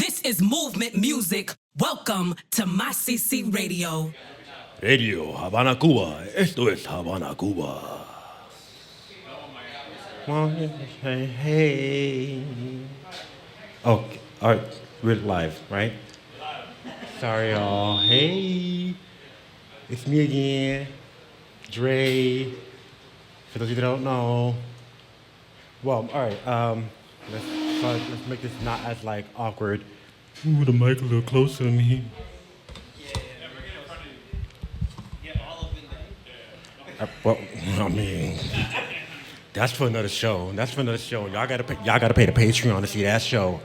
This is movement music. Welcome to my CC Radio. Radio Habana, Cuba. Esto es Habana, Cuba. Hey, hey. Oh, all right. We're live, right? Sorry, y'all. Hey, it's me again, Dre. For those of you that don't know, well, all right. Let's make this not as like awkward. Ooh, the mic a little closer to me. Well, I mean, that's for another show. That's for another show. Y'all gotta pay the Patreon to see that show.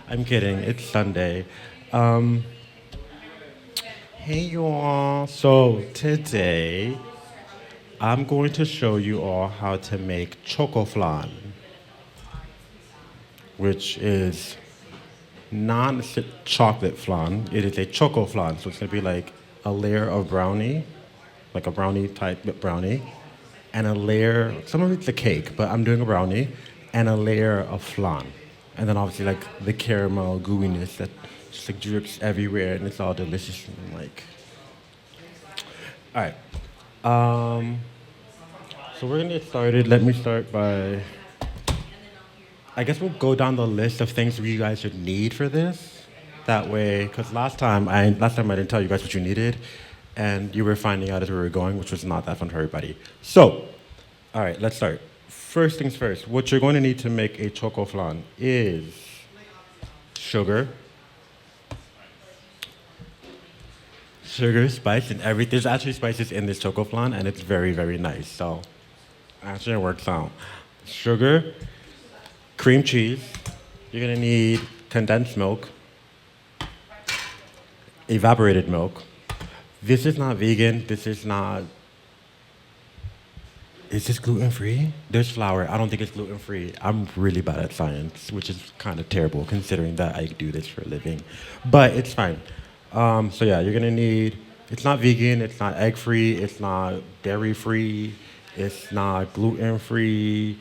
I'm kidding. It's Sunday. Hey, y'all. So today, I'm going to show you all how to make Chocoflan, which is non-chocolate flan. It is a Chocoflan, so it's gonna be like a layer of brownie, like a brownie type brownie, and a layer, some of it's a cake, but I'm doing a brownie, and a layer of flan. And then obviously like the caramel gooiness that just like drips everywhere and it's all delicious and like, all right. So we're gonna get started. Let me start by, I guess we'll go down the list of things you guys should need for this. That way, because last time I didn't tell you guys what you needed, and you were finding out as we were going, which was not that fun for everybody. So, all right, let's start. First things first, what you're going to need to make a Chocoflan is sugar, spice, and everything. There's actually spices in this Chocoflan, and it's very, very nice. So, actually, it works out. Sugar, cream cheese. You're gonna need condensed milk, evaporated milk. This is not vegan. Is this gluten-free? There's flour. I don't think it's gluten-free. I'm really bad at science, which is kind of terrible considering that I do this for a living. But it's fine. So yeah, you're gonna need, it's not vegan, it's not egg-free, it's not dairy-free, it's not gluten-free.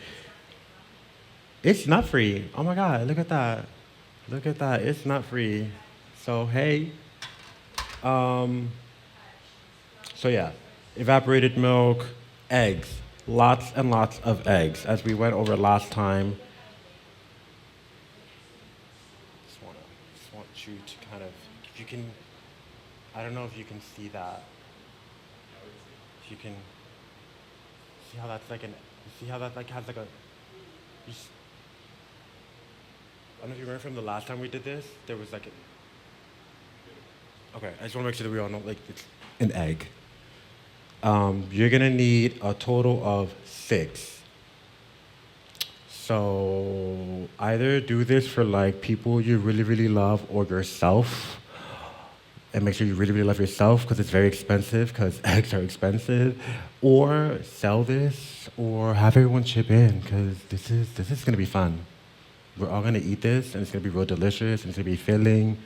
It's not free. Oh my God, look at that. Look at that, it's not free. So hey. So yeah, evaporated milk, eggs. Lots and lots of eggs. As we went over last time, just want you to kind of, if you can, I don't know if you can see that. If you can see how that's like an, you see how that like has like a, I don't know if you remember from the last time we did this, there was like a, okay, I just want to make sure that we all know, like, it's an egg. You're gonna need a total of 6. So either do this for like people you really, really love or yourself, and make sure you really, really love yourself because it's very expensive, because eggs are expensive, or sell this, or have everyone chip in, because this is gonna be fun. We're all gonna eat this, and it's gonna be real delicious, and it's gonna be filling.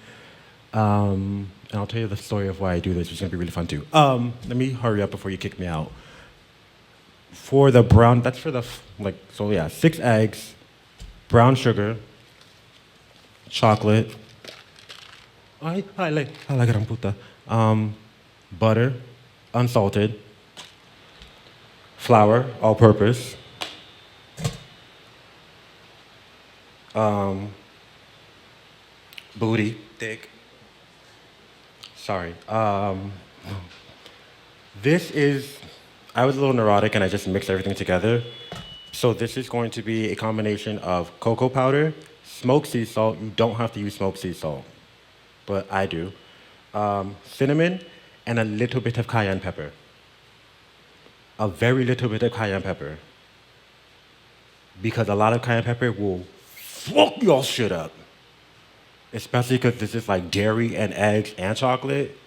And I'll tell you the story of why I do this, which is gonna be really fun too. Let me hurry up before you kick me out. For the brown, that's for the, so yeah, 6 eggs, brown sugar, chocolate, butter, unsalted, flour, all purpose, booty, thick. Sorry. This is, I was a little neurotic and I just mixed everything together. So this is going to be a combination of cocoa powder, smoked sea salt. You don't have to use smoked sea salt, but I do. Cinnamon, and a little bit of cayenne pepper. A very little bit of cayenne pepper. Because a lot of cayenne pepper will fuck your shit up. Especially because this is like dairy and eggs and chocolate.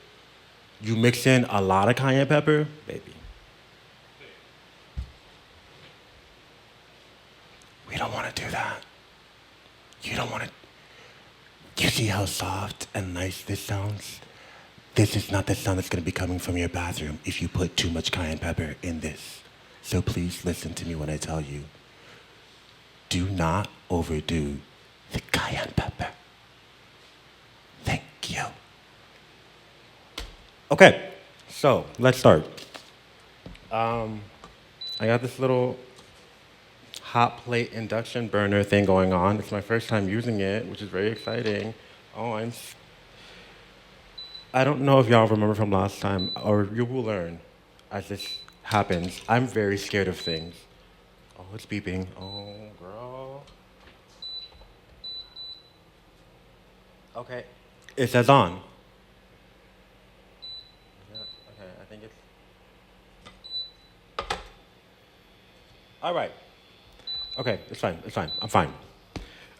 You mix in a lot of cayenne pepper, baby. We don't want to do that. You don't want to. You see how soft and nice this sounds? This is not the sound that's going to be coming from your bathroom if you put too much cayenne pepper in this. So please listen to me when I tell you. Do not overdo the cayenne pepper. Okay, so let's start. I got this little hot plate induction burner thing going on. It's my first time using it, which is very exciting. Oh, I don't know if y'all remember from last time, or you will learn as this happens. I'm very scared of things. Oh, it's beeping. Oh, girl. Okay. It says on. Yeah, okay, I think it's. All right. Okay, it's fine. It's fine. I'm fine.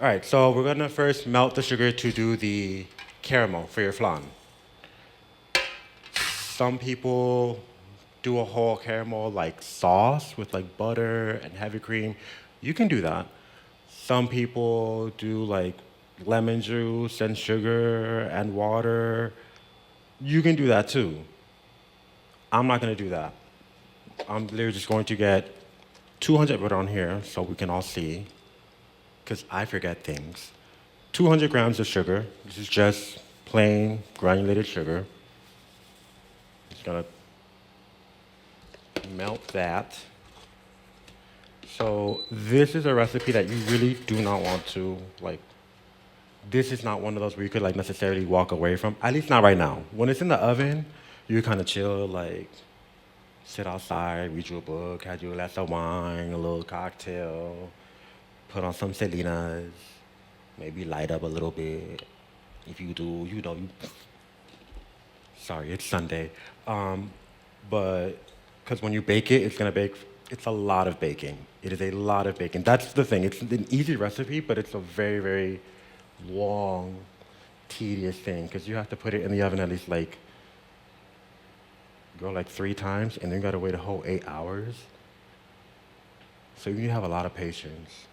All right, so we're gonna first melt the sugar to do the caramel for your flan. Some people do a whole caramel like sauce with like butter and heavy cream. You can do that. Some people do like lemon juice and sugar and water. You can do that too. I'm not gonna do that. I'm literally just going to get 200 butter on here so we can all see, because I forget things. 200 grams of sugar. This is just plain granulated sugar. Just gonna melt that. So this is a recipe that you really do not want to like. This is not one of those where you could like necessarily walk away from. At least not right now. When it's in the oven, you kind of chill, like sit outside, read you a book, have you a glass of wine, a little cocktail, put on some Selenas, maybe light up a little bit. If you do, you know, you. Sorry, it's Sunday. But because when you bake it, it's gonna bake. It's a lot of baking. It is a lot of baking. That's the thing. It's an easy recipe, but it's a very, very long, tedious thing because you have to put it in the oven at least like go like 3 times, and then you gotta wait a whole 8 hours. So you have a lot of patience.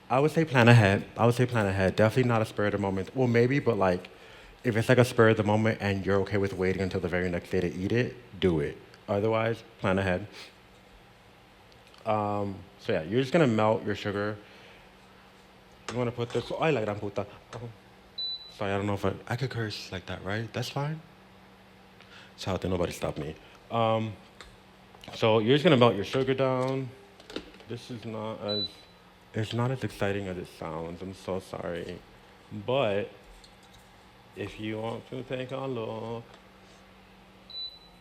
I would say plan ahead. I would say plan ahead. Definitely not a spur of the moment. Well, maybe, but like, if it's like a spur of the moment and you're okay with waiting until the very next day to eat it, do it. Otherwise, plan ahead. So yeah, you're just gonna melt your sugar. You wanna put this. Ay, la gran puta. Sorry, I don't know if I could curse like that, right? That's fine. Shout out to nobody stop me. So you're just gonna melt your sugar down. This is not as it's not as exciting as it sounds. I'm so sorry. But if you want to take a look,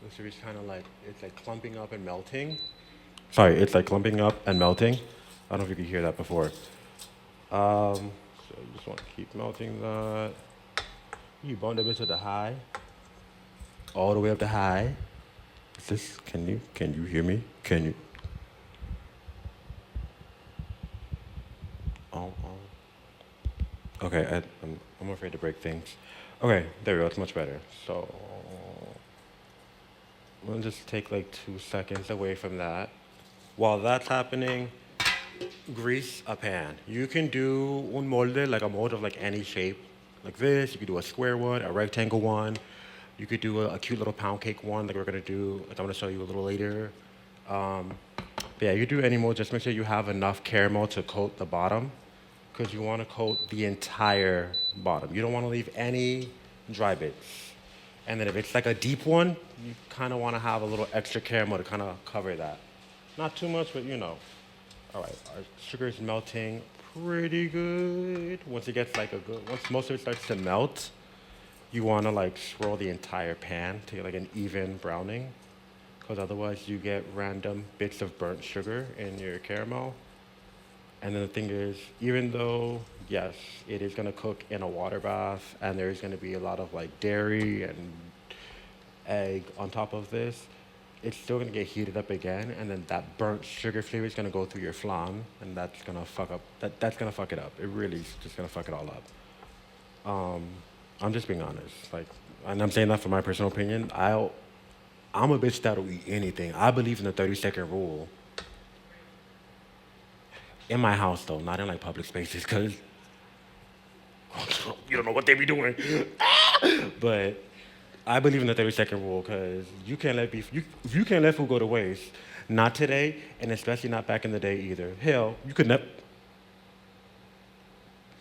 this is kind of like it's like clumping up and melting. Sorry, it's like clumping up and melting. I don't know if you could hear that before. So you just want to keep melting that. You bump a bit to the high, all the way up to high. Is this? Can you hear me? Can you? Oh. Okay, I'm afraid to break things. Okay, there we go. It's much better. So we'll just take like 2 seconds away from that. While that's happening, grease a pan. You can do un molde, like a mold of like any shape, like this. You could do a square one, a rectangle one. You could do a cute little pound cake one, like we're gonna do, like I'm gonna show you a little later. But yeah, you do any mold, just make sure you have enough caramel to coat the bottom, because you want to coat the entire bottom. You don't want to leave any dry bits. And then if it's like a deep one, you kind of want to have a little extra caramel to kind of cover that. Not too much, but you know. All right, our sugar is melting pretty good. Once it gets like once most of it starts to melt, you want to like swirl the entire pan to get like an even browning, because otherwise you get random bits of burnt sugar in your caramel. And then the thing is, even though, yes, it is gonna cook in a water bath and there's gonna be a lot of like dairy and egg on top of this, it's still gonna get heated up again, and then that burnt sugar flavor is gonna go through your flan, and that's gonna fuck up, that's gonna fuck it up. It really is just gonna fuck it all up. I'm just being honest, like, and I'm saying that for my personal opinion. I'm a bitch that'll eat anything. I believe in the 30-second rule. In my house, though, not in like public spaces, because you don't know what they be doing. But I believe in the 30-second rule, because you can't let you can't let food go to waste. Not today, and especially not back in the day either. Hell, you could never.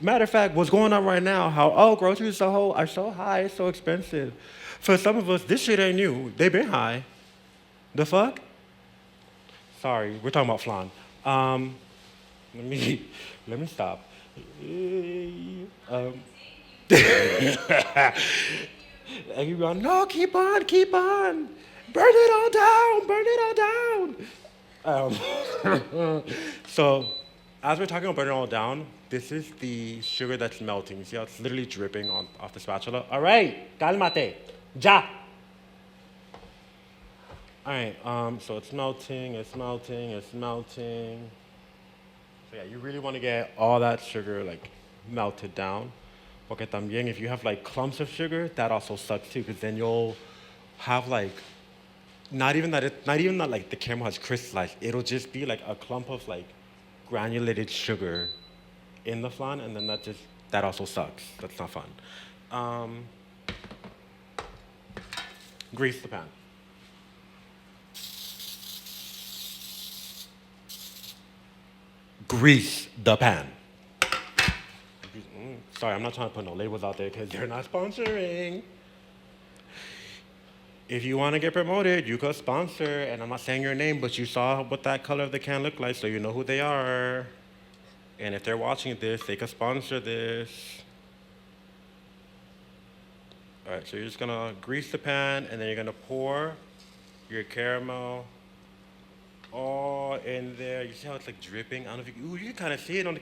Matter of fact, what's going on right now, how, oh, groceries are so high, it's so expensive. For some of us, this shit ain't new. They been high. The fuck? Sorry, we're talking about flan. Let me, let me stop. Um, Everyone, no, keep on, keep on. Burn it all down, burn it all down. So, as we're talking about burning it all down, this is the sugar that's melting. You see how it's literally dripping off the spatula? All right, calmate, ya. All right, so it's melting, it's melting, it's melting. So yeah, you really want to get all that sugar like melted down. Porque también if you have like clumps of sugar, that also sucks too, because then you'll have like not even that like the caramel has crystallized. It'll just be like a clump of like granulated sugar in the flan, and then that also sucks. That's not fun. Um, Grease the pan. Grease the pan. Sorry, I'm not trying to put no labels out there because they're not sponsoring. If you want to get promoted, you could sponsor, and I'm not saying your name, but you saw what that color of the can looked like, so you know who they are. And if they're watching this, they could sponsor this. All right, so you're just gonna grease the pan, and then you're gonna pour your caramel all in there. You see how it's like dripping? I don't know if you can kind of see it on the.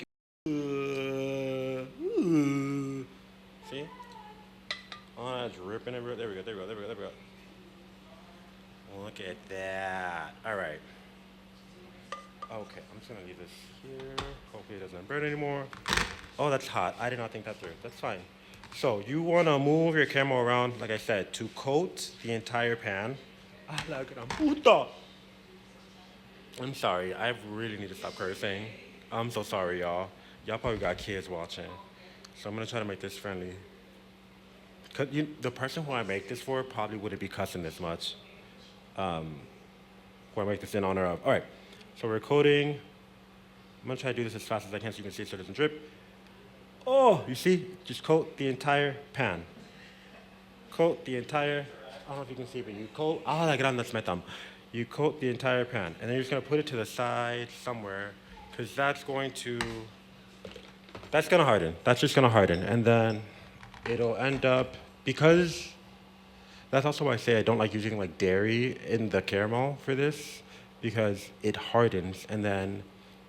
See? Oh, it's dripping everywhere. There we go, there we go, there we go, there we go. Look at that. All right. Okay, I'm just gonna leave this here. Hopefully it doesn't burn anymore. Oh, that's hot. I did not think that through. That's fine. So you wanna move your caramel around, like I said, to coat the entire pan. I'm sorry, I really need to stop cursing. I'm so sorry, y'all. Y'all probably got kids watching. So I'm gonna try to make this friendly. Cause the person who I make this for probably wouldn't be cussing this much. Who I make this in honor of. All right, so we're coating. I'm gonna try to do this as fast as I can so you can see it so it doesn't drip. Oh, you see? Just coat the entire pan. Coat the entire, I don't know if you can see, but you coat, you coat the entire pan. And then you're just gonna put it to the side somewhere, because that's gonna harden. That's just gonna harden. And then it'll end up, because that's also why I say I don't like using like dairy in the caramel for this, because it hardens, and then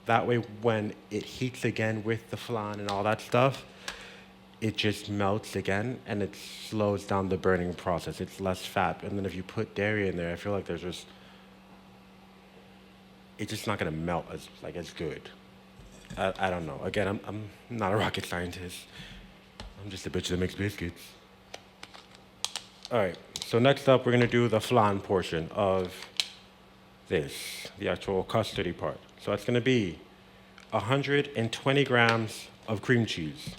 that way when it heats again with the flan and all that stuff, it just melts again and it slows down the burning process. It's less fat. And then if you put dairy in there, I feel like it's just not gonna melt as good. I don't know. Again, I'm not a rocket scientist. I'm just a bitch that makes biscuits. All right, so next up, we're gonna do the flan portion of this, the actual custardy part. So it's gonna be 120 grams of cream cheese.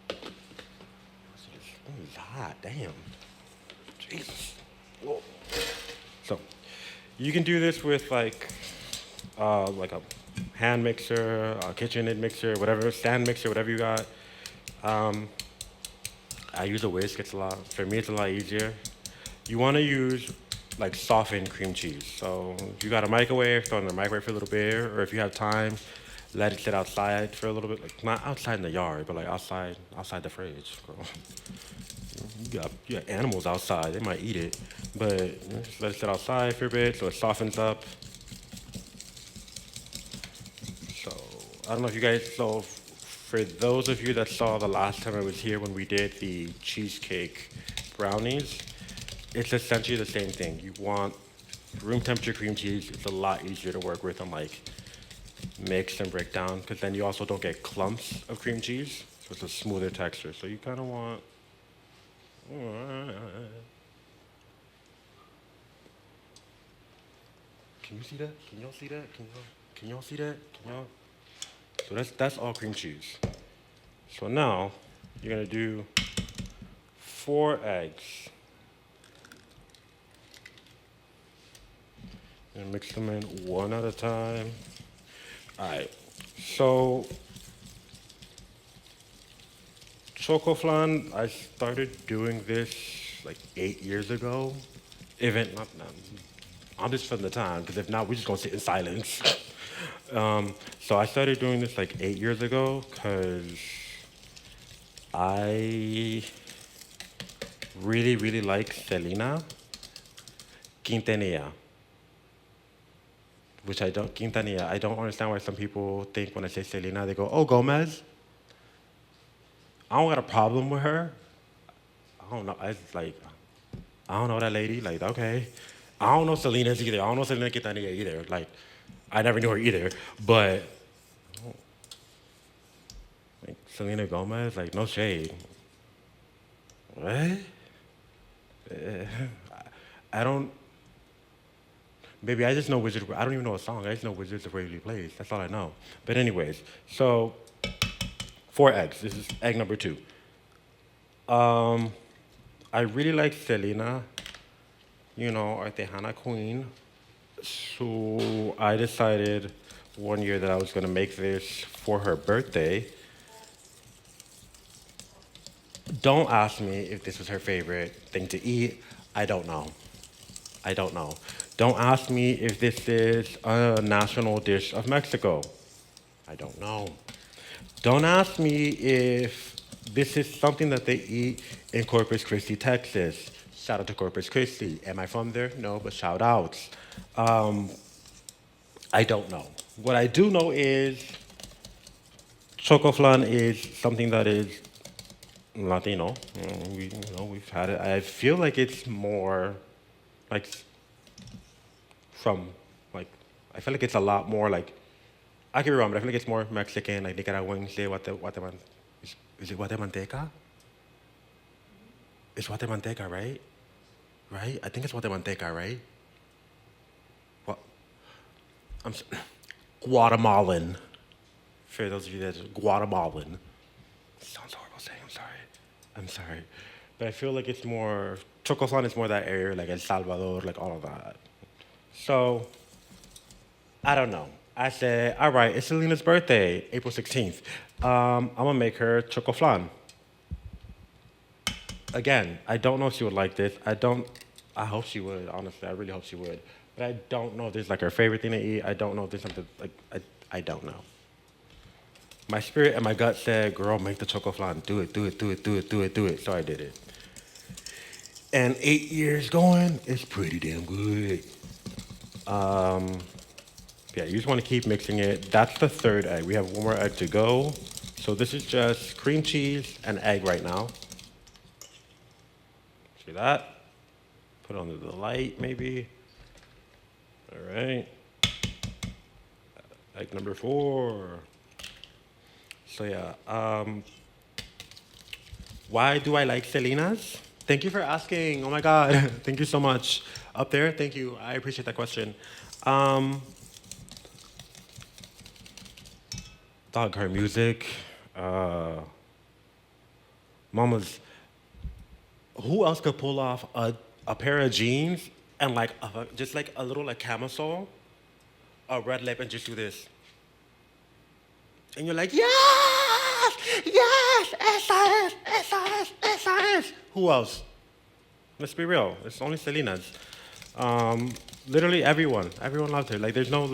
It's hot, damn. Jesus. Whoa. So you can do this with like a hand mixer, a KitchenAid mixer, whatever, stand mixer, whatever you got. I use a Whisk. For me, it's a lot easier. You want to use like softened cream cheese. So if you got a microwave, throw it in the microwave for a little bit, or if you have time, let it sit outside for a little bit. Like not outside in the yard, but like outside the fridge. You got animals outside. They might eat it, but just let it sit outside for a bit so it softens up. So I don't know if you guys saw. For those of you that saw the last time I was here when we did the cheesecake brownies, it's essentially the same thing. You want room temperature cream cheese. It's a lot easier to work with and like mix and break down, because then you also don't get clumps of cream cheese, so it's a smoother texture. So you kind of want. Can you see that? Can y'all see that? Can y'all see that? Can y'all? So that's all cream cheese. So now you're gonna do 4 eggs. And mix them in one at a time. All right, So, Chocoflan, I started doing this like 8 years ago. Even, not, I'm just from the time, because if not, we're just gonna sit in silence. So I started doing this like 8 years ago, because I really, really like Selena Quintanilla, which I don't, Quintanilla, I don't understand why some people think when I say Selena, they go, oh, Gomez. I don't got a problem with her. I don't know, I just like, I don't know that lady, like, okay. I don't know Selena's either. I don't know Selena Quintanilla either. Like, I never knew her either, but like, Selena Gomez, like, no shade. What? Eh, I don't, maybe I just know Wizards, I don't even know a song. I just know Wizards of Waverly Place. That's all I know. But anyways, so 4 eggs. This is egg number 2. I really like Selena, you know, our Tejana queen. So I decided one year that I was gonna make this for her birthday. Don't ask me if this was her favorite thing to eat. I don't know. I don't know. Don't ask me if this is a national dish of Mexico. I don't know. Don't ask me if this is something that they eat in Corpus Christi, Texas. Shout out to Corpus Christi. Am I from there? No, but shout outs. I don't know. What I do know is Chocoflan is something that is Latino. We've had it. I feel like it's more like from like I feel like it's a lot more like I could be wrong, but I feel like it's more Mexican, like Nicaraguan, say Guatemalteca. Is it Guatemalteca? It's Guatemalteca, right? Right? I think it's Guatemalteca, right? What? Guatemalan. For those of you that Guatemalan. Sounds horrible saying. I'm sorry. I'm sorry, but I feel like it's more Chocoflan is more that area, like El Salvador, like all of that. So I don't know. I said, all right, it's Selena's birthday, April 16th. I'm gonna make her Chocoflan. Again, I don't know if she would like this. I hope she would, honestly. I really hope she would. But I don't know if this is like her favorite thing to eat. I don't know if there's something, like, I don't know. My spirit and my gut said, girl, make the Chocoflan. Do it, do it, do it, do it, do it, do it. So I did it. And 8 years going, it's pretty damn good. Yeah, you just want to keep mixing it. That's the 3rd egg. We have one more egg to go. So this is just cream cheese and egg right now. See that? Put it under the light, maybe. All right. Egg number 4. So yeah, why do I like Selenas? Thank you for asking. Oh my God, thank you so much. Up there, thank you. I appreciate that question. Dog, her music. Mama's. Who else could pull off a pair of jeans and like just like a little like camisole, a red lip, and just do this? And you're like, yes, yes, SAS, SAS, SAS. Who else? Let's be real. It's only Selena's. Literally everyone loved her. Like there's no,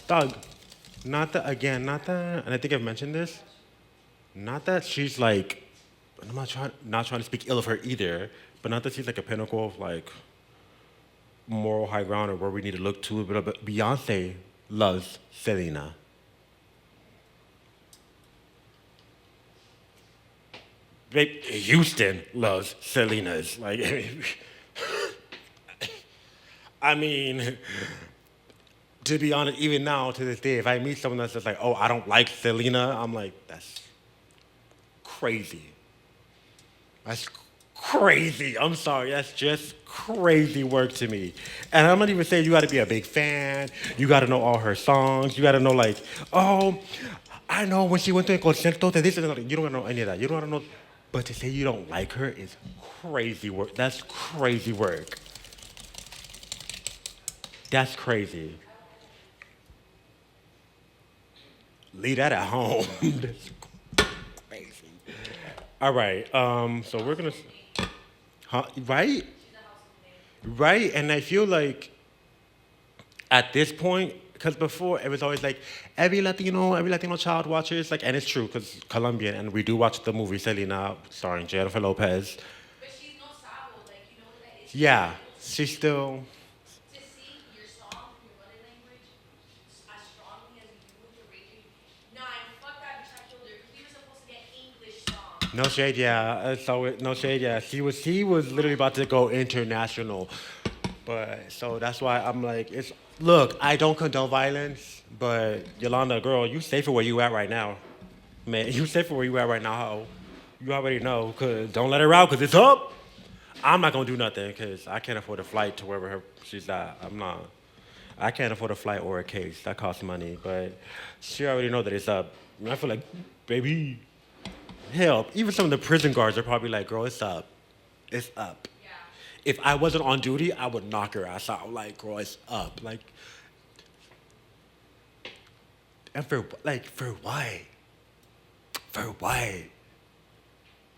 dog. Not that again, not that. And I think I've mentioned this. Not that she's like, I'm not trying to speak ill of her either, but not that she's like a pinnacle of like moral high ground or where we need to look to. But Beyonce loves Selena. Houston loves Selena's. Like, I mean, to be honest, even now to this day, if I meet someone that's just like, oh, I don't like Selena, I'm like, that's crazy. That's crazy. I'm sorry. That's just crazy work to me. And I'm not even saying you got to be a big fan. You got to know all her songs. You got to know like, oh, I know when she went to a concierto, this and you don't know any of that. You don't know. But to say you don't like her is crazy work. That's crazy work. That's crazy. Leave that at home. That's crazy. All right. So we're gonna, huh? Right? Right. And I feel like at this point, because before it was always like every Latino child watches like, and it's true because Colombian, and we do watch the movie Selena, starring Jennifer Lopez. Yeah, she's still. No shade, yeah. No shade, yeah. He was literally about to go international, but so that's why I'm like, it's look. I don't condone violence, but Yolanda, girl, you safer where you at right now, man. You safer where you at right now. Ho. You already know, cause don't let her out, cause it's up. I'm not gonna do nothing, cause I can't afford a flight to wherever she's at. I'm not. I can't afford a flight or a case. That costs money, but she already know that it's up. And I feel like, baby. Hell, even some of the prison guards are probably like, girl, it's up. It's up. If I wasn't on duty, I would knock her ass out. Like, girl, it's up. Like, and for what? For what?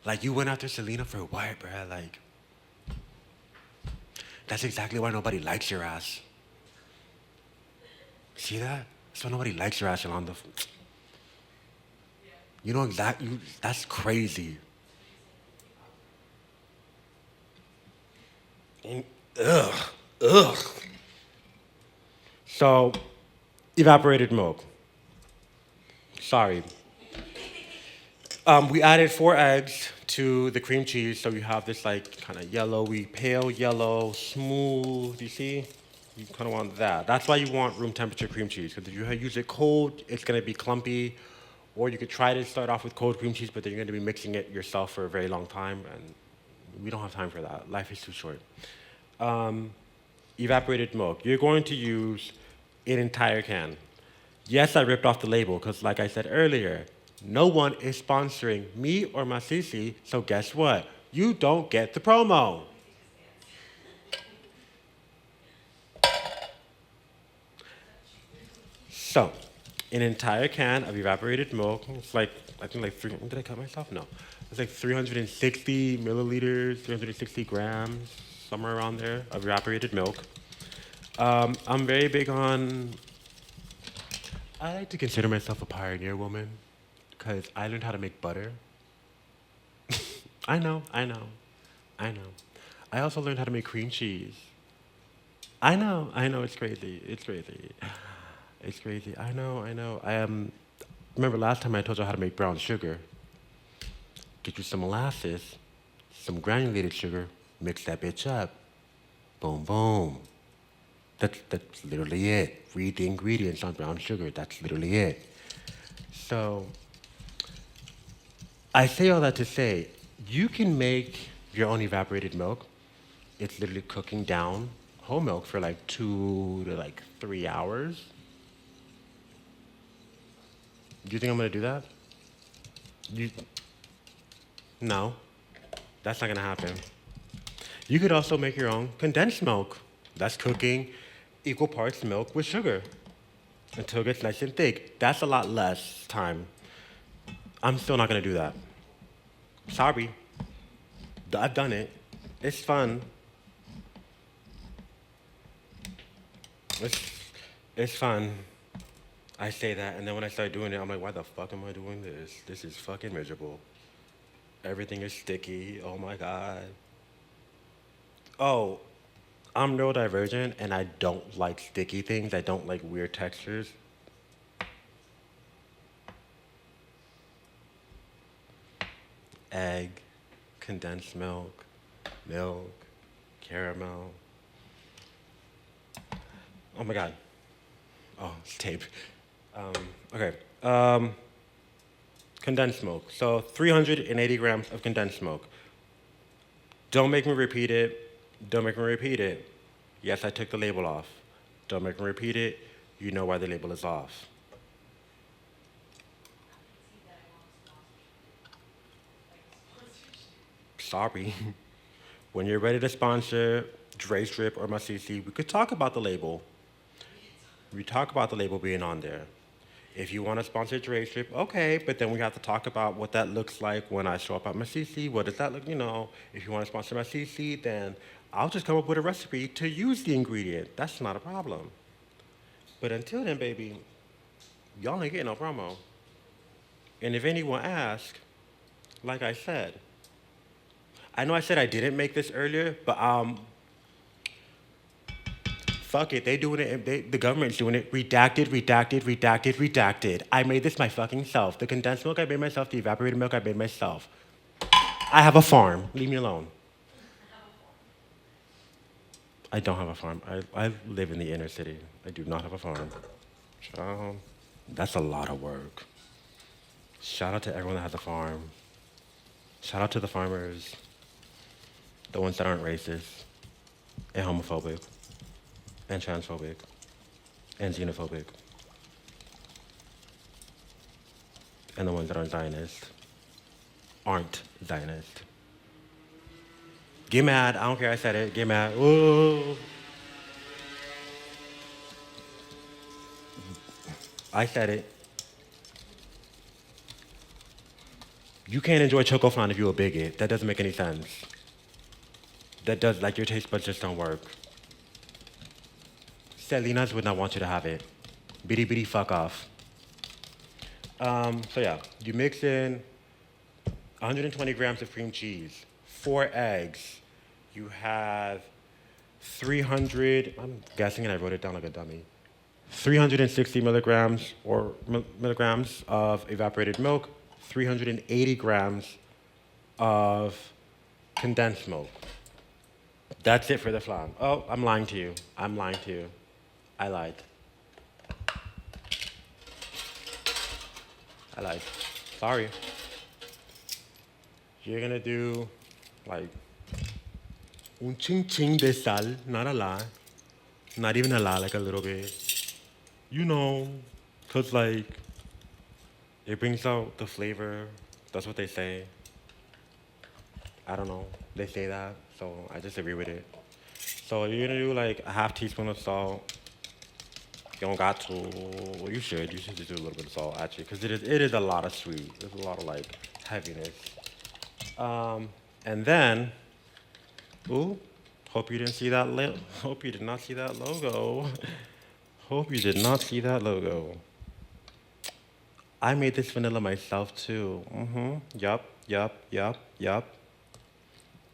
Like, you went after Selena for what, bruh? Like, that's exactly why nobody likes your ass. See that? That's why nobody likes your ass, Yolanda. You know exactly, that's crazy. And, ugh, ugh. So, evaporated milk. Sorry. We added 4 eggs to the cream cheese, so you have this like kind of yellowy, pale yellow, smooth. You see? You kind of want that. That's why you want room temperature cream cheese, because if you use it cold, it's gonna be clumpy. Or you could try to start off with cold cream cheese, but then you're gonna be mixing it yourself for a very long time, and we don't have time for that. Life is too short. Evaporated milk. You're going to use an entire can. Yes, I ripped off the label, because like I said earlier, no one is sponsoring me or my Masisi, so guess what? You don't get the promo. So, an entire can of evaporated milk. It's like, I think like three, did I cut myself? No. It's like 360 milliliters, 360 grams, somewhere around there of evaporated milk. I'm very big on, I like to consider myself a pioneer woman because I learned how to make butter. I know. I also learned how to make cream cheese. I know, it's crazy. It's crazy. I know. Remember last time I told you how to make brown sugar? Get you some molasses, some granulated sugar, mix that bitch up. Boom, boom. That's literally it. Read the ingredients on brown sugar. That's literally it. So, I say all that to say, you can make your own evaporated milk. It's literally cooking down whole milk for like 2 to like 3 hours. Do you think I'm gonna do that? You, no, that's not gonna happen. You could also make your own condensed milk. That's cooking equal parts milk with sugar until it gets nice and thick. That's a lot less time. I'm still not gonna do that. Sorry. I've done it. It's fun. It's, it's fun. I say that, and then when I start doing it, I'm like, why the fuck am I doing this? This is fucking miserable. Everything is sticky. Oh my God. Oh, I'm neurodivergent, and I don't like sticky things. I don't like weird textures. Egg, condensed milk, caramel. Oh my God. Oh, it's tape. Okay. Condensed milk. So 380 grams of condensed milk. Don't make me repeat it. Don't make me repeat it. Yes, I took the label off. Don't make me repeat it. You know why the label is off. Sorry. When you're ready to sponsor Dre Strip or my CC, we could talk about the label. We talk about the label being on there. If you want to sponsor Drake Strip, okay, but then we have to talk about what that looks like when I show up at my CC. What does that look, if you want to sponsor my CC, then I'll just come up with a recipe to use the ingredient. That's not a problem. But until then, baby, y'all ain't getting no promo. And if anyone asks, like I said, I know I said I didn't make this earlier, but fuck it, they doing it. The government's doing it. Redacted, redacted, redacted, redacted. I made this my fucking self. The condensed milk I made myself. The evaporated milk I made myself. I have a farm. Leave me alone. I don't have a farm. I live in the inner city. I do not have a farm. Child, that's a lot of work. Shout out to everyone that has a farm. Shout out to the farmers. The ones that aren't racist and homophobic and transphobic and xenophobic. And the ones that aren't Zionist. Get mad, I don't care I said it, get mad, ooh. I said it. You can't enjoy Chocoflan if you're a bigot. That doesn't make any sense. That does, like your taste buds just don't work. Selenas would not want you to have it. Bitty bitty fuck off. So yeah, you mix in 120 grams of cream cheese, 4 eggs. You have 300, I'm guessing and I wrote it down like a dummy, 360 milligrams of evaporated milk, 380 grams of condensed milk. That's it for the flan. Oh, I'm lying to you. I lied. Sorry. You're gonna do like un ching ching de sal, not a lot. Not even a lot, like a little bit. Cause like it brings out the flavor. That's what they say. I don't know. They say that, so I just agree with it. So you're gonna do like a half teaspoon of salt. You don't got to. Well, you should. You should just do a little bit of salt actually, because it is a lot of sweet. There's a lot of like heaviness. And then, ooh, hope you didn't see that. Hope you did not see that logo. Hope you did not see that logo. I made this vanilla myself too. Yup.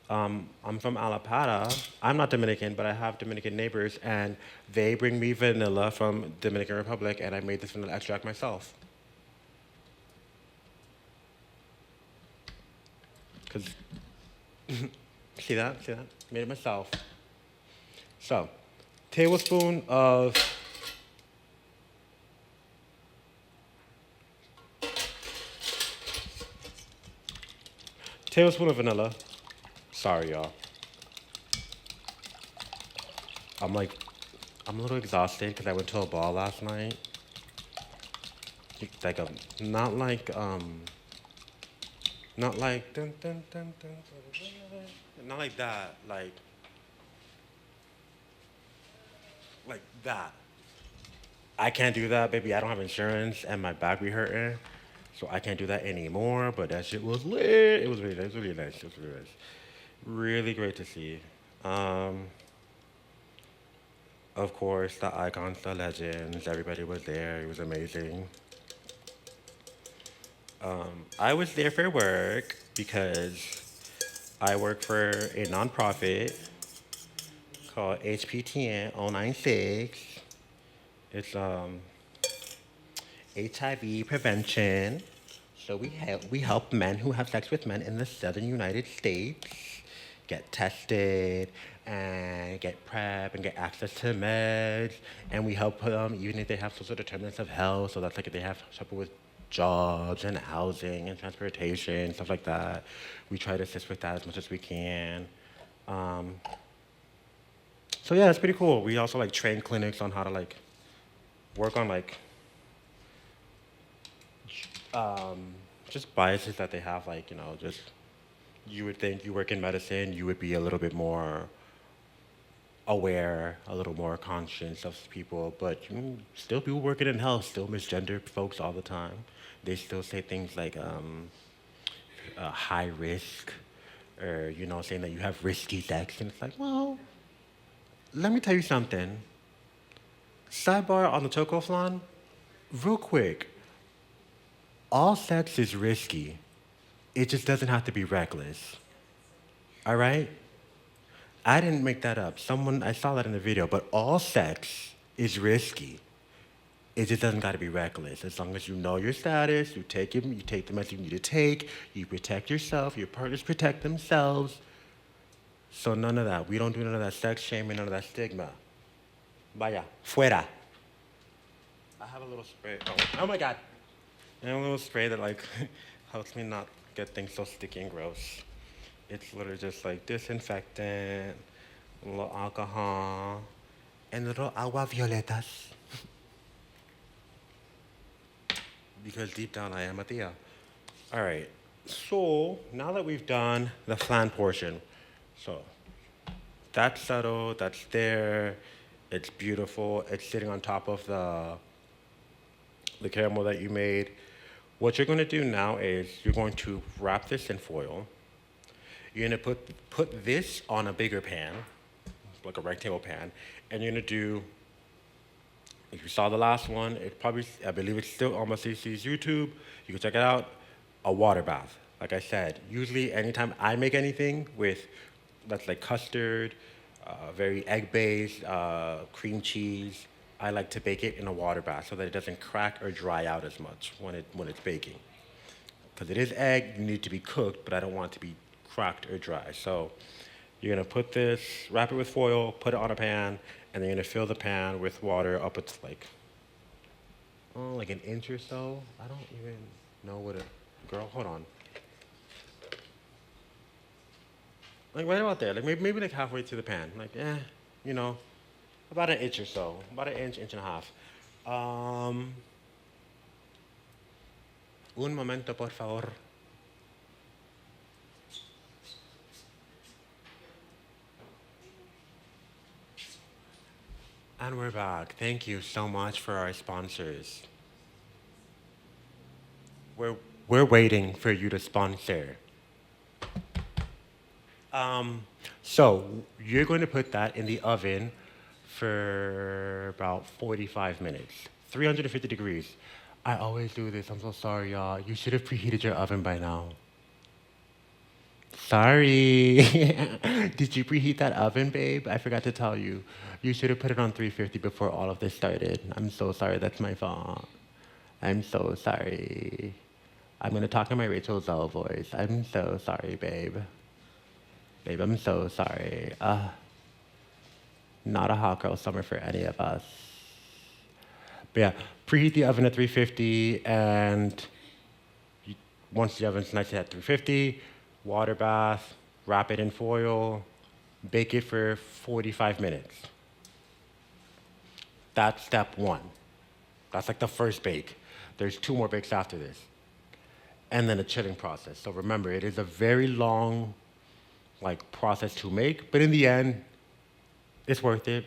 I'm from Alapata. I'm not Dominican, but I have Dominican neighbors, and they bring me vanilla from Dominican Republic, and I made this vanilla extract myself. Cause, see that? Made it myself. So, tablespoon of vanilla. Sorry, y'all. I'm a little exhausted because I went to a ball last night. Like not like dun, dun, dun, dun, not like that, like that. I can't do that, baby. I don't have insurance and my back be hurting, so I can't do that anymore. But that shit was lit. It was really nice. Really great to see. Of course, the icons, the legends, everybody was there. It was amazing. I was there for work because I work for a nonprofit called HPTN 096. It's HIV prevention. So we help men who have sex with men in the southern United States get tested and get PrEP and get access to meds, and we help them even if they have social determinants of health. So that's like if they have trouble with jobs and housing and transportation, stuff like that. We try to assist with that as much as we can. So yeah, it's pretty cool. We also like train clinics on how to like work on like just biases that they have, like, just you would think you work in medicine, you would be a little bit more aware, a little more conscious of people, but still people working in health still misgender folks all the time. They still say things like high risk, or saying that you have risky sex, and it's like, well, let me tell you something. Sidebar on the Chocoflan, real quick. All sex is risky. It just doesn't have to be reckless. All right? I didn't make that up. I saw that in the video, but all sex is risky. It just doesn't got to be reckless. As long as you know your status, you take the meds you need to take, you protect yourself, your partners protect themselves. So none of that. We don't do none of that sex shaming, none of that stigma. Vaya, fuera. I have a little spray. Oh my God. I have a little spray that helps me not get things so sticky and gross. It's literally just like disinfectant, a little alcohol, and little agua violetas. Because deep down I am a Thea. All right, so now that we've done the flan portion, so that's settled, that's there, it's beautiful, it's sitting on top of the caramel that you made. What you're gonna do now is you're going to wrap this in foil. You're gonna put this on a bigger pan, like a rectangle pan, and you're gonna do, if you saw the last one, I believe it's still on my CC's YouTube. You can check it out. A water bath. Like I said, usually anytime I make anything that's like custard, very egg-based, cream cheese, I like to bake it in a water bath so that it doesn't crack or dry out as much when it's baking. Because it is egg, you need it to be cooked, but I don't want it to be cracked or dry. So you're gonna wrap it with foil, put it on a pan, and then you're gonna fill the pan with water up to like an inch or so. I don't even know girl, hold on. Like right about there, like maybe like halfway to the pan. Like, about an inch or so, about an inch and a half. Un momento, por favor. And we're back. Thank you so much for our sponsors. We're waiting for you to sponsor. So you're going to put that in the oven for about 45 minutes, 350 degrees. I always do this. I'm so sorry, y'all. You should have preheated your oven by now. Sorry. Did you preheat that oven, babe? I forgot to tell you. You should have put it on 350 before all of this started. I'm so sorry. That's my fault. I'm so sorry. I'm going to talk in my Rachel Zell voice. I'm so sorry, babe. Babe, I'm so sorry. Not a hot girl summer for any of us. But yeah, preheat the oven at 350, and once the oven's nice at 350, water bath, wrap it in foil, bake it for 45 minutes. That's step one. That's like the first bake. There's 2 more bakes after this. And then a chilling process. So remember, it is a very long process to make, but in the end, it's worth it.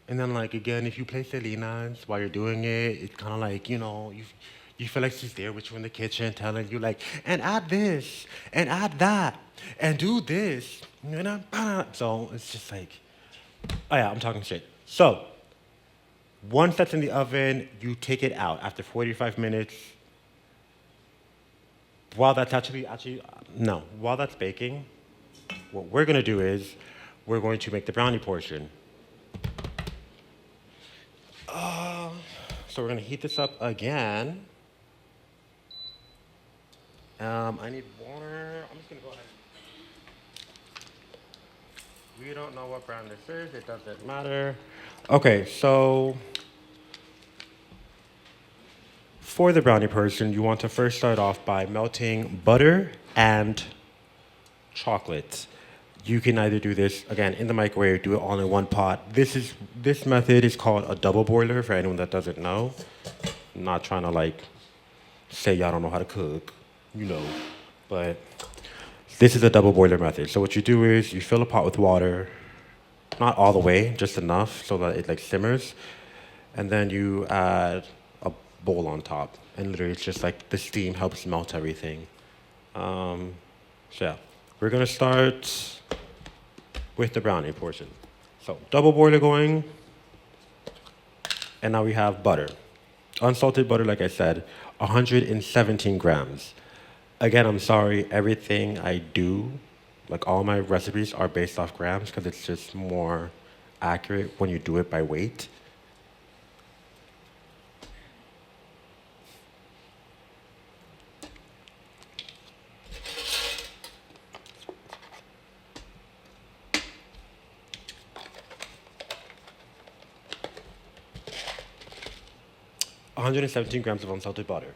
And then again, if you play Selenas while you're doing it, it's kind of you feel like she's there with you in the kitchen telling you and add this, and add that, and do this. So it's just oh yeah, I'm talking shit. So once that's in the oven, you take it out after 45 minutes. While that's while that's baking, what we're gonna do is we're going to make the brownie portion. So we're gonna heat this up again. I need water. I'm just gonna go ahead. We don't know what brand this is. It doesn't matter. Okay, so for the brownie portion, you want to first start off by melting butter and chocolate. You can either do this, again, in the microwave, do it all in one pot. This method is called a double boiler, for anyone that doesn't know. I'm not trying to say y'all don't know how to cook, but this is a double boiler method. So what you do is you fill a pot with water, not all the way, just enough so that it like simmers. And then you add a bowl on top. And literally it's just like the steam helps melt everything. So yeah, we're gonna start with the brownie portion. So double boiler going, and now we have butter. Unsalted butter, like I said, 117 grams. Again, I'm sorry, everything I do, like all my recipes are based off grams because it's just more accurate when you do it by weight. 117 grams of unsalted butter.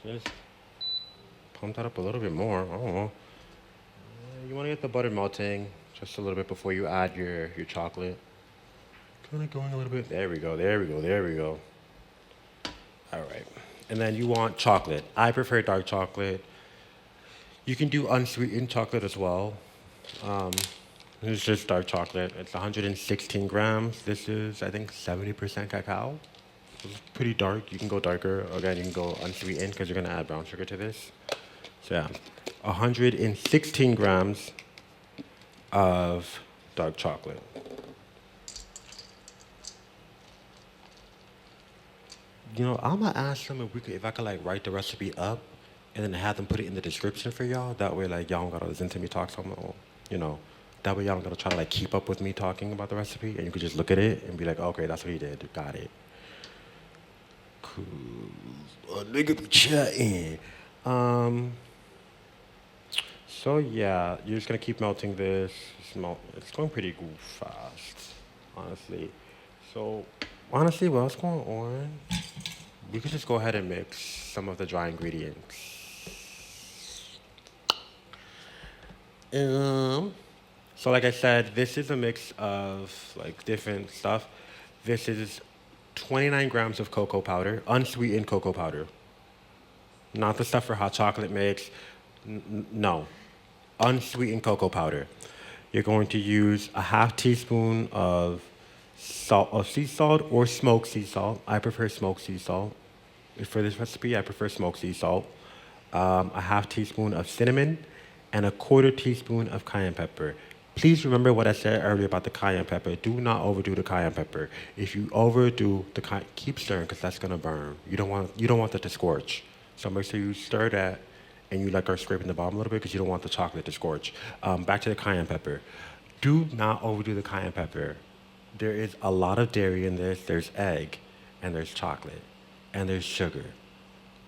Just pump that up a little bit more. I don't know. You want to get the butter melting just a little bit before you add your chocolate. Kind of going a little bit. There we go, there we go, there we go. All right. And then you want chocolate. I prefer dark chocolate. You can do unsweetened chocolate as well. This is just dark chocolate. It's 116 grams. This is, I think, 70% cacao. It's pretty dark. You can go darker. Again, you can go unsweetened because you're going to add brown sugar to this. So yeah, 116 grams of dark chocolate. You know, I'm gonna ask them if I could like write the recipe up and then have them put it in the description for y'all. That way, like y'all don't gotta listen to me talk so much. You know, that way y'all don't gotta try to like keep up with me talking about the recipe, and you could just look at it and be like, okay, that's what he did. Got it. Cool. A nigga be chatting. So yeah, you're just gonna keep melting this. It's going pretty fast, honestly. So honestly, what's going on? We could just go ahead and mix some of the dry ingredients. So like I said, this is a mix of like different stuff. This is 29 grams of cocoa powder, unsweetened cocoa powder. Not the stuff for hot chocolate mix. No, unsweetened cocoa powder. You're going to use a half teaspoon of salt, of sea salt or smoked sea salt. I prefer smoked sea salt. For this recipe, I prefer smoked sea salt. A half teaspoon of cinnamon and a quarter teaspoon of cayenne pepper. Please remember what I said earlier about the cayenne pepper. Do not overdo the cayenne pepper. If you overdo the cayenne, keep stirring because that's gonna burn. You don't want that to scorch. So make sure you stir that and you like are scraping the bottom a little bit because you don't want the chocolate to scorch. Back to the cayenne pepper. Do not overdo the cayenne pepper. There is a lot of dairy in this. There's egg and there's chocolate and there's sugar.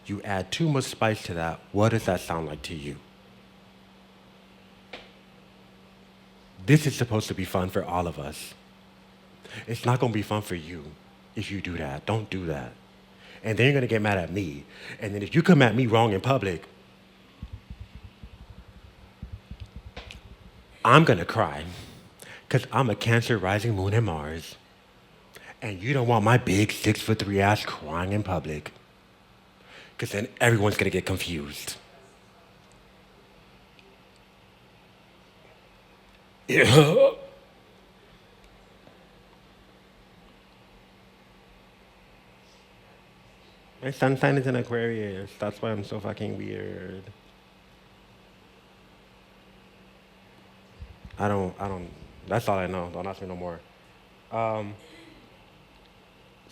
You add too much spice to that. What does that sound like to you? This is supposed to be fun for all of us. It's not gonna be fun for you if you do that. Don't do that. And then you're gonna get mad at me. And then if you come at me wrong in public, I'm gonna cry. Because I'm a Cancer rising moon in Mars. And you don't want my big 6'3" ass crying in public. Because then everyone's gonna get confused. Yeah. My sun sign is in Aquarius. That's why I'm so fucking weird. That's all I know. Don't ask me no more. So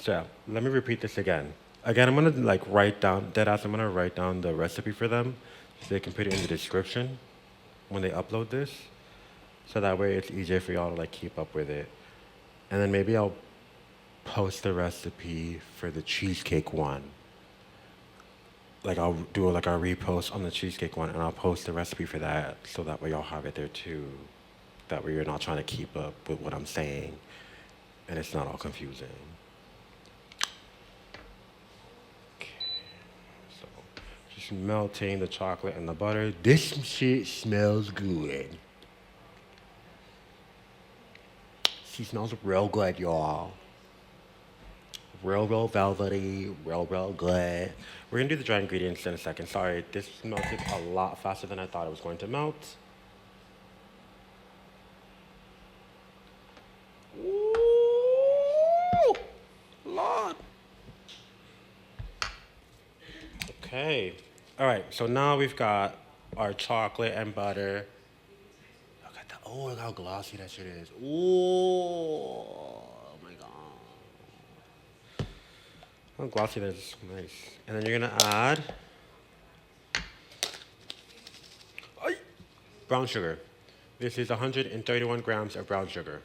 yeah, let me repeat this again. Again, I'm gonna like write down, deadass, I'm gonna write down the recipe for them so they can put it in the description when they upload this. So that way it's easier for y'all to like keep up with it. And then maybe I'll post the recipe for the cheesecake one. Like I'll do like a repost on the cheesecake one and I'll post the recipe for that so that way y'all have it there too. That way you're not trying to keep up with what I'm saying and it's not all confusing. Okay, so just melting the chocolate and the butter. This shit smells good. She smells real good, y'all. Real velvety, real good. We're gonna do the dry ingredients in a second. Sorry, this melted a lot faster than I thought it was going to melt. Okay. All right. So now we've got our chocolate and butter. Look at that. Oh, look how glossy that shit is. Ooh. Oh my god. How glossy that is. Nice. And then you're gonna add ay, brown sugar. This is 131 grams of brown sugar.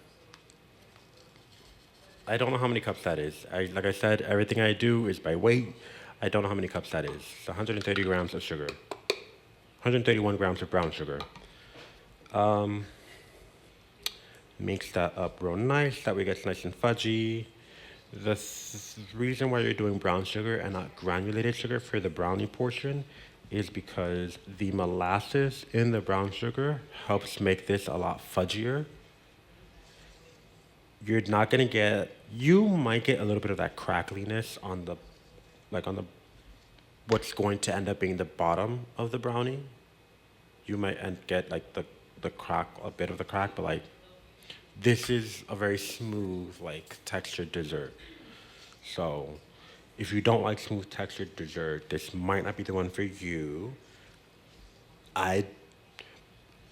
I don't know how many cups that is. Like I said, everything I do is by weight. I don't know how many cups that is. It's 130 grams of sugar. 131 grams of brown sugar. Mix that up real nice. That way it gets nice and fudgy. The reason why you're doing brown sugar and not granulated sugar for the brownie portion is because the molasses in the brown sugar helps make this a lot fudgier. You're not gonna get, you might get a little bit of that crackliness on the, like on the, what's going to end up being the bottom of the brownie. You might get like the crack, a bit of the crack, but like, this is a very smooth, like textured dessert. So if you don't like smooth textured dessert, this might not be the one for you. I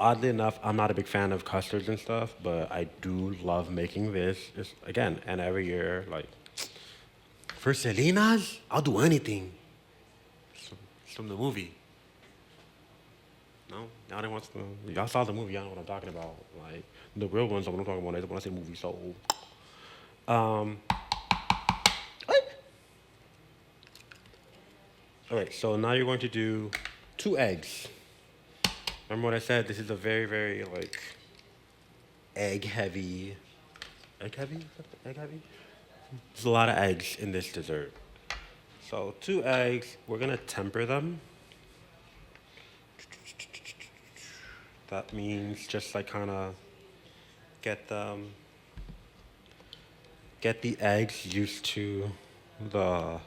Oddly enough, I'm not a big fan of custards and stuff, but I do love making this. It's, again, and every year, like, for Selenas, I'll do anything. It's from the movie. No? Y'all didn't watch the, y'all saw the movie, y'all know what I'm talking about. Like, the real ones are what I'm talking about when I say movie, so. Um, all right, so now you're going to do 2 eggs. Remember what I said? This is a very, very, like, egg-heavy. Egg-heavy? Egg-heavy? There's a lot of eggs in this dessert. So 2 eggs, we're gonna temper them. That means just like kind of get the eggs used to the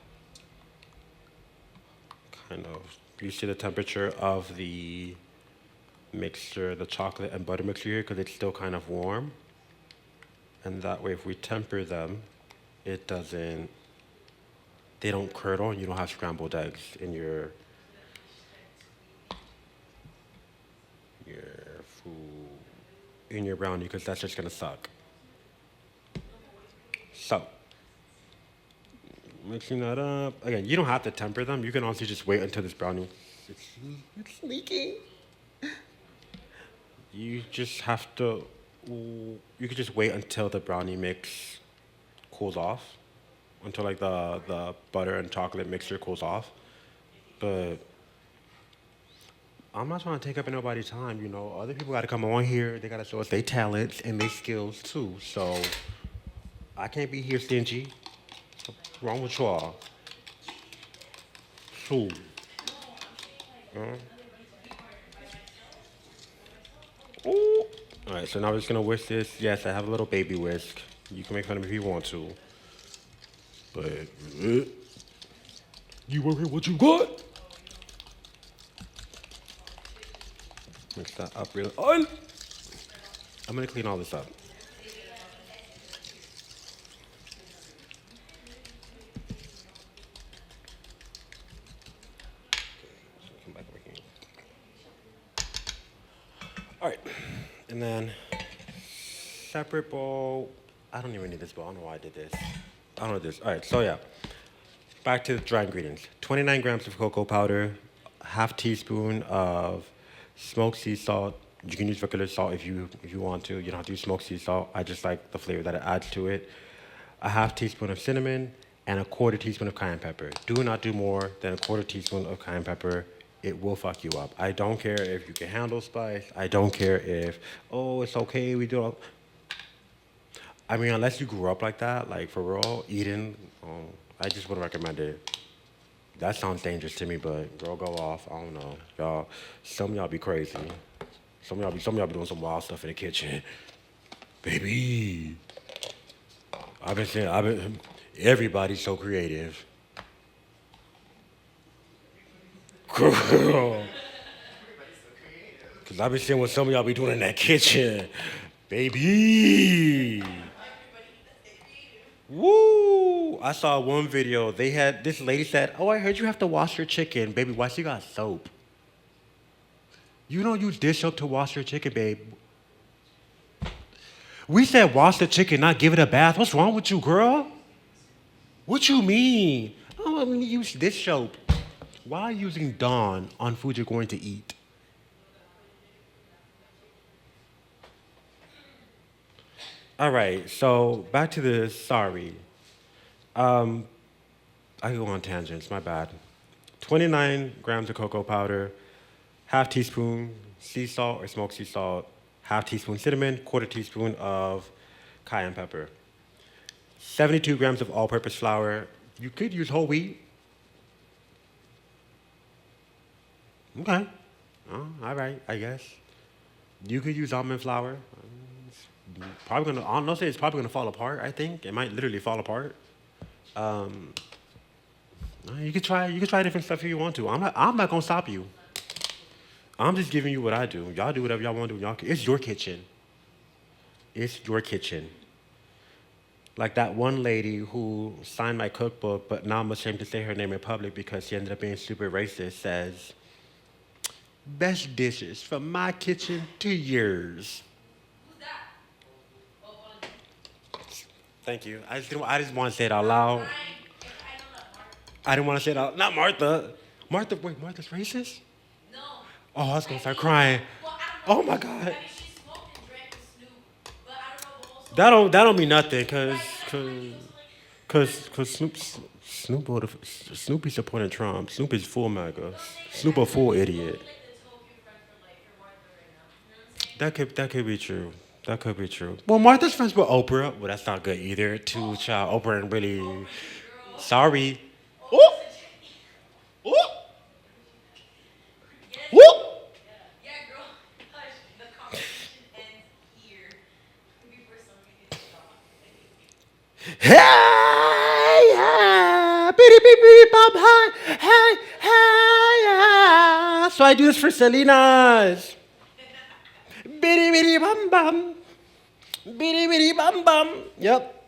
the temperature of the mixture, the chocolate and butter mixture here, because it's still kind of warm. And that way, if we temper them, it doesn't, they don't curdle and you don't have scrambled eggs in your food, in your brownie, because that's just gonna suck. So, mixing that up. Again, you don't have to temper them. You can also just wait until this brownie, it's leaking. You just have to, you can just wait until the brownie mix cools off, until like the butter and chocolate mixture cools off. But I'm not trying to take up anybody's time, you know. Other people got to come on here. They got to show us their talents and their skills too. So I can't be here stingy. What's wrong with y'all? So, ooh. All right, so now we're just gonna whisk this. Yes, I have a little baby whisk. You can make fun of me if you want to. But you work with what you got. Mix that up real. Oh! I'm gonna clean all this up. Come back over here. All right, and then separate bowl. I don't even need this bowl. I don't know why I did this. I don't know this. All right, so yeah. Back to the dry ingredients. 29 grams of cocoa powder, half teaspoon of smoked sea salt. You can use regular salt if you want to. You don't have to use smoked sea salt. I just like the flavor that it adds to it. A half teaspoon of cinnamon and a quarter teaspoon of cayenne pepper. Do not do more than a quarter teaspoon of cayenne pepper. It will fuck you up. I don't care if you can handle spice. I don't care if, oh, it's okay, we do it. I mean, unless you grew up like that, like for real, eating, I just wouldn't recommend it. That sounds dangerous to me, but girl, go off. I don't know, y'all. Some of y'all be crazy. Some of y'all be doing some wild stuff in the kitchen, baby. Everybody's so creative. Girl. Cause I've been seeing what some of y'all be doing in that kitchen, baby. Woo! I saw one video. They had this lady said, "Oh, I heard you have to wash your chicken, baby. Why she got soap? You don't use dish soap to wash your chicken, babe." We said wash the chicken, not give it a bath. What's wrong with you, girl? What you mean? Oh, I'm gonna use dish soap. Why using Dawn on food you're going to eat? All right, so back to the sorry. Um, I can go on tangents, my bad. 29 grams of cocoa powder, half teaspoon sea salt or smoked sea salt, half teaspoon cinnamon, quarter teaspoon of cayenne pepper. 72 grams of all-purpose flour. You could use whole wheat. Okay. Oh, all right, I guess. You could use almond flour. It's probably gonna, I'm not saying it's probably gonna fall apart, I think. It might literally fall apart. Um, you could try different stuff if you want to. I'm not gonna stop you. I'm just giving you what I do. Y'all do whatever y'all want to do. It's your kitchen. It's your kitchen. Like that one lady who signed my cookbook, but now I'm ashamed to say her name in public because she ended up being super racist, says, "Best dishes from my kitchen to yours." Thank you. I just want to say it out loud. I didn't want to say it out. Not Martha. Martha, wait, Martha's racist? Oh, I was gonna start crying. Oh my God. That don't mean nothing, cause Snoopy supporting Trump. Snoop is full MAGA. Snoop a full idiot. That could be true. That could be true. Well, Martha's friends with Oprah. Well, that's not good either. Too child. Oprah and really. Sorry. Ooh. Ooh. Ooh. Hey, hey, bitty, bitty, bitty, bum, hi, hey, hey, yeah. So I do this for Selenas. Bitty, bitty, bum, bum. Bitty, bitty, bum, bum. Yep.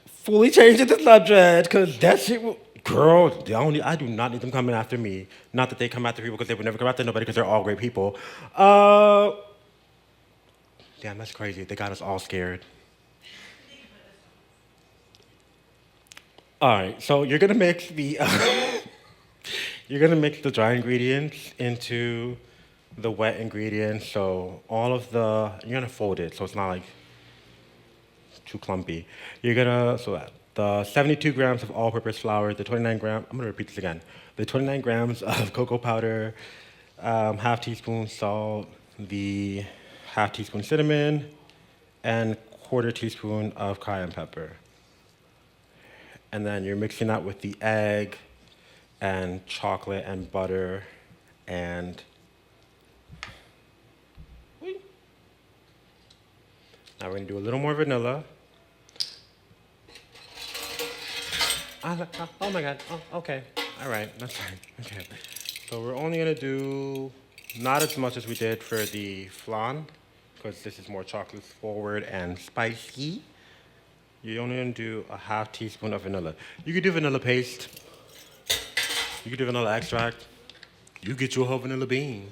Fully changing the subject, because that shit will, girl, I do not need them coming after me. Not that they come after people, because they would never come after nobody, because they're all great people. Damn, that's crazy. They got us all scared. All right, so you're gonna mix the you're gonna mix the dry ingredients into the wet ingredients. So you're gonna fold it so it's not like too clumpy. The 72 grams of all-purpose flour, the 29 gram. I'm gonna repeat this again. The 29 grams of cocoa powder, half teaspoon salt, the half teaspoon cinnamon, and quarter teaspoon of cayenne pepper. And then you're mixing that with the egg and chocolate and butter and now we're gonna do a little more vanilla. Oh my God, oh, okay, all right, that's fine, okay. So we're only gonna do not as much as we did for the flan, because this is more chocolate forward and spicy. You're only gonna do a half teaspoon of vanilla. You could do vanilla paste. You could do vanilla extract. You get you a whole vanilla bean.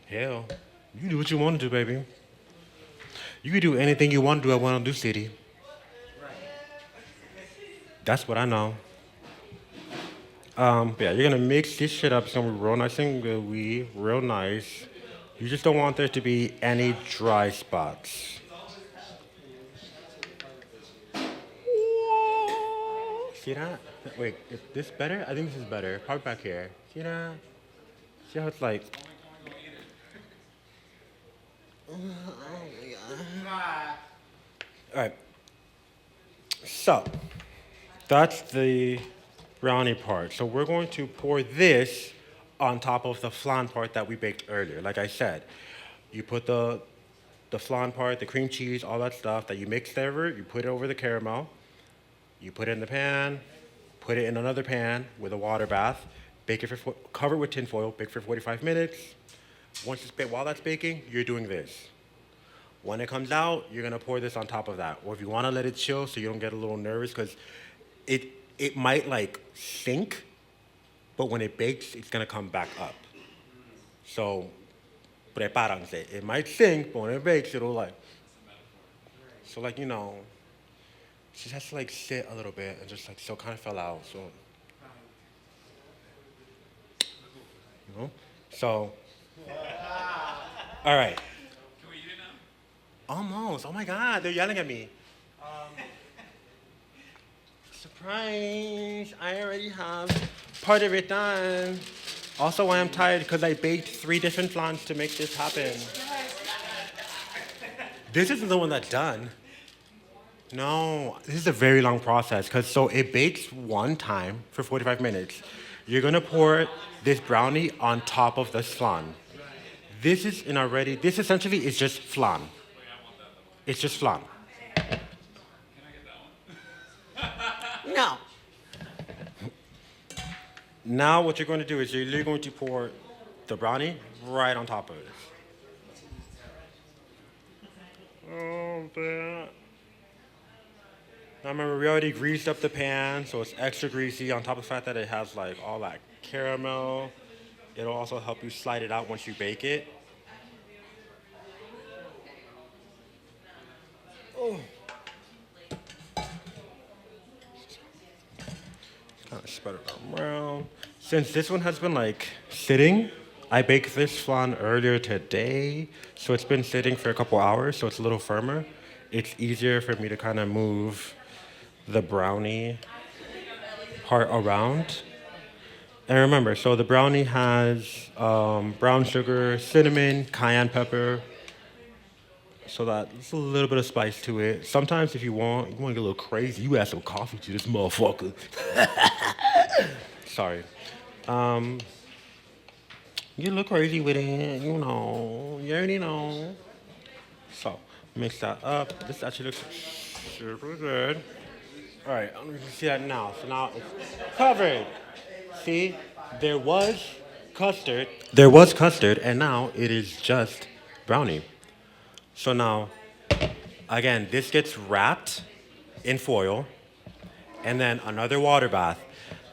Hell, you can do what you want to do, baby. You can do anything you want to do at One Do City. That's what I know. But yeah, you're gonna mix this shit up. It's gonna be real nice and gooey, real nice. You just don't want there to be any dry spots. See that? Wait, is this better? I think this is better. Probably back here. See that? See how it's like. Oh my God. All right. So, that's the brownie part. So we're going to pour this on top of the flan part that we baked earlier. Like I said, you put the flan part, the cream cheese, all that stuff that you mixed over, you put it over the caramel, you put it in the pan, put it in another pan with a water bath, bake it cover it with tin foil, bake for 45 minutes. While that's baking, you're doing this. When it comes out, you're gonna pour this on top of that. Or if you wanna let it chill so you don't get a little nervous, because it it might like sink, but when it bakes, it's gonna come back up. So prepárense. It might sink, but when it bakes, it'll like so like it just has to like sit a little bit and just like so kind of fell out. So you know, so all right. Can we eat it now? Almost. Oh my God, they're yelling at me. Surprise! I already have part of it done. Also, why I'm tired because I baked 3 different flans to make this happen. This isn't the one that's done. No, this is a very long process because so it bakes one time for 45 minutes. You're gonna pour this brownie on top of the flan. This is in already. This essentially is just flan. It's just flan. No. Now what you're going to do is you're literally going to pour the brownie right on top of it. Oh, man. Now remember, we already greased up the pan, so it's extra greasy on top of the fact that it has like all that caramel. It'll also help you slide it out once you bake it. Oh. Kind of spread it around. Since this one has been like sitting, I baked this flan earlier today, so it's been sitting for a couple hours, so it's a little firmer. It's easier for me to kind of move the brownie part around. And remember, so the brownie has brown sugar, cinnamon, cayenne pepper, so that there's a little bit of spice to it. Sometimes if you want to get a little crazy, you add some coffee to this motherfucker. Sorry. You look crazy with it, you know. You already know. So, mix that up. This actually looks super good. All right, I don't know if you can see that now. So now it's covered. See, there was custard. There was custard, and now it is just brownie. So now, again, this gets wrapped in foil, and then another water bath.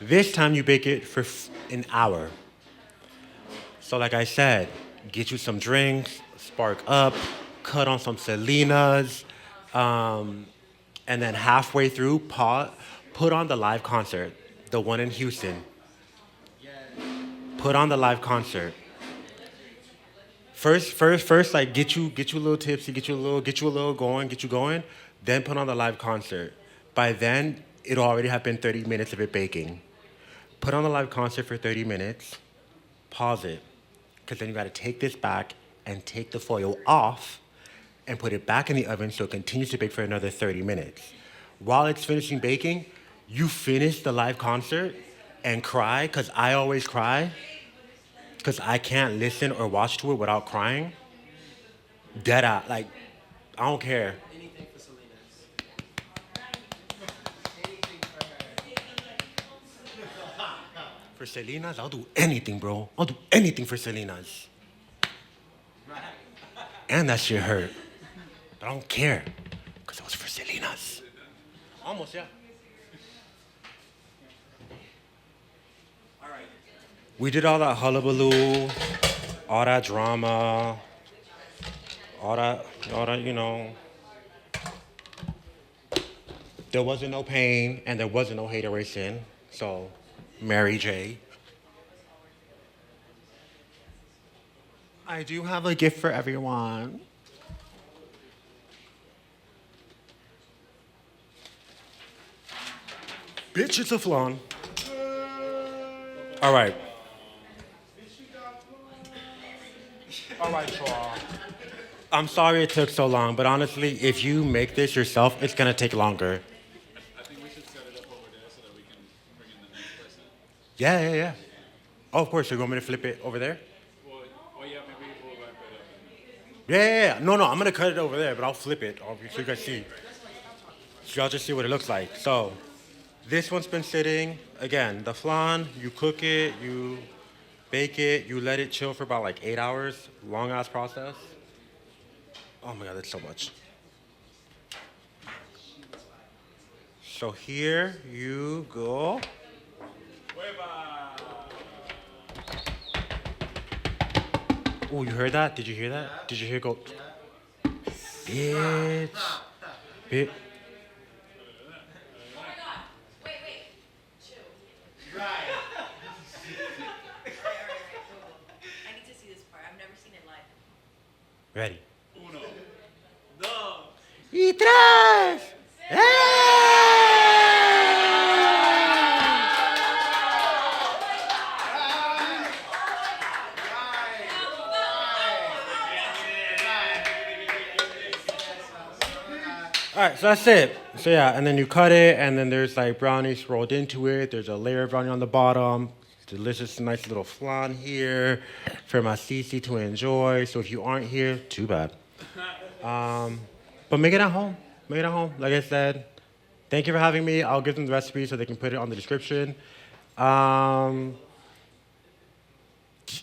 This time you bake it for an hour. So like I said, get you some drinks, spark up, cut on some Selenas, and then halfway through, put on the live concert, the one in Houston. Put on the live concert. First, like get you a little tipsy, get you a little going, get you going. Then put on the live concert. By then, it'll already have been 30 minutes of it baking. Put on the live concert for 30 minutes. Pause it, because then you got to take this back and take the foil off and put it back in the oven so it continues to bake for another 30 minutes. While it's finishing baking, you finish the live concert and cry, because I always cry, because I can't listen or watch to it without crying. Dead out, like, I don't care. Anything for Selenas. For Selenas, I'll do anything, bro. I'll do anything for Selenas. And that shit hurt. But I don't care, because it was for Selenas. Almost, yeah. We did all that hullabaloo, all that drama, all that, you know. There wasn't no pain and there wasn't no hateration. So, Mary J. I do have a gift for everyone. Bitch, it's a flan. All right. All right, y'all. I'm sorry it took so long, but honestly, if you make this yourself, it's gonna take longer. I think we should set it up over there so that we can bring in the next person. Yeah. Oh, of course, you're going me to flip it over there? Well, yeah, maybe we'll wrap it up. Yeah. No, I'm gonna cut it over there, but I'll flip it so you guys see. So y'all just see what it looks like. So, this one's been sitting. Again, the flan, you cook it, you bake it, you let it chill for about like 8 hours. Long ass process. Oh my God, that's so much. So here you go. Oh, you heard that? Did you hear that? Did you hear go? Bitch. Bitch. Oh my god. Wait. Chew. Right. I need to see this part. I've never seen it live. Ready. Uno. Dos. Y tres. All right, so that's it. So yeah, and then you cut it, and then there's like brownies rolled into it. There's a layer of brownie on the bottom. Delicious, nice little flan here for my Cece to enjoy. So if you aren't here, too bad. But make it at home. Make it at home. Like I said, thank you for having me. I'll give them the recipe so they can put it on the description.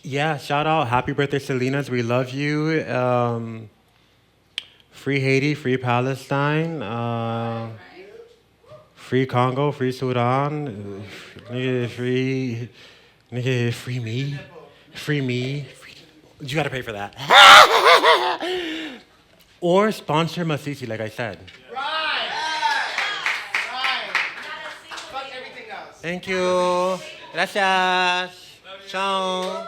Yeah, shout out. Happy birthday, Selenas. We love you. Free Haiti, free Palestine, free Congo, free Sudan, free me. You gotta pay for that. Or sponsor Masisi, like I said. Right. Fuck everything else. Thank you. Gracias. Ciao.